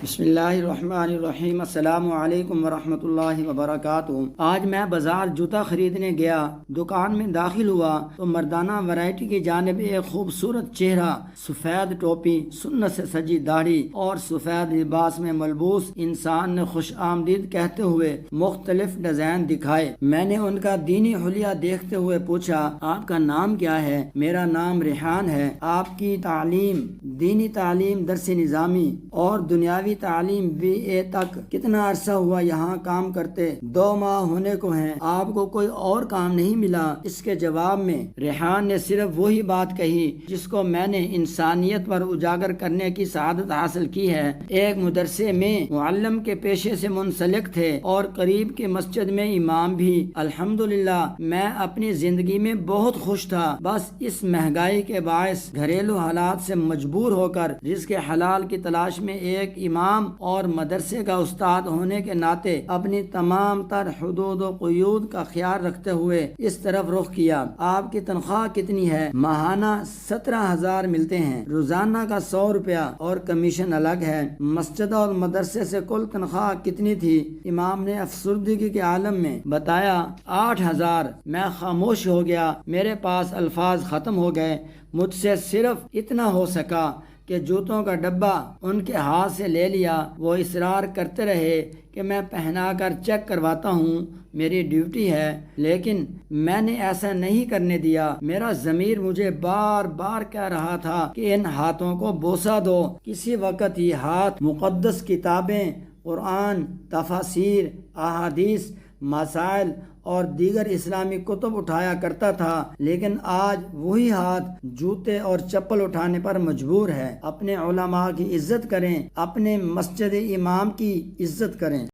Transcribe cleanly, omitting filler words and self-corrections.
بسم اللہ الرحمن الرحیم۔ السلام علیکم ورحمۃ اللہ وبرکاتہ۔ آج میں بازار جوتا خریدنے گیا، دکان میں داخل ہوا تو مردانہ ورائٹی کی جانب ایک خوبصورت چہرہ، سفید ٹوپی، سنت سے سجی داڑھی اور سفید لباس میں ملبوس انسان نے خوش آمدید کہتے ہوئے مختلف ڈیزائن دکھائے۔ میں نے ان کا دینی حلیہ دیکھتے ہوئے پوچھا، آپ کا نام کیا ہے؟ میرا نام ریحان ہے۔ آپ کی تعلیم، دینی تعلیم، درس نظامی اور دنیاوی تعلیم BA تک کتنا عرصہ ہوا یہاں کام کرتے؟ 2 ماہ ہونے کو ہیں۔ آپ کو کوئی اور کام نہیں ملا؟ اس کے جواب میں ریحان نے صرف وہی بات کہی جس کو میں نے انسانیت پر اجاگر کرنے کی سعادت حاصل کی ہے۔ ایک مدرسے میں معلم کے پیشے سے منسلک تھے اور قریب کے مسجد میں امام بھی۔ الحمدللہ میں اپنی زندگی میں بہت خوش تھا، بس اس مہنگائی کے باعث گھریلو حالات سے مجبور ہو کر رزق حلال کی تلاش میں ایک امام اور مدرسے کا استاد ہونے کے ناطے اپنی تمام تر حدود و قیود کا خیال رکھتے ہوئے اس طرف رخ کیا۔ آپ کی تنخواہ کتنی ہے؟ ماہانہ 17,000 ملتے ہیں، روزانہ کا 100 روپیہ اور کمیشن الگ ہے۔ مسجد اور مدرسے سے کل تنخواہ کتنی تھی؟ امام نے افسردگی کے عالم میں بتایا 8,000۔ میں خاموش ہو گیا، میرے پاس الفاظ ختم ہو گئے۔ مجھ سے صرف اتنا ہو سکا کہ جوتوں کا ڈبہ ان کے ہاتھ سے لے لیا۔ وہ اصرار کرتے رہے کہ میں پہنا کر چیک کرواتا ہوں، میری ڈیوٹی ہے، لیکن میں نے ایسا نہیں کرنے دیا۔ میرا ضمیر مجھے بار بار کہہ رہا تھا کہ ان ہاتھوں کو بوسہ دو۔ کسی وقت یہ ہاتھ مقدس کتابیں، قرآن، تفاسیر، احادیث، مسائل اور دیگر اسلامی کتب اٹھایا کرتا تھا، لیکن آج وہی ہاتھ جوتے اور چپل اٹھانے پر مجبور ہے۔ اپنے علماء کی عزت کریں، اپنے مسجد امام کی عزت کریں۔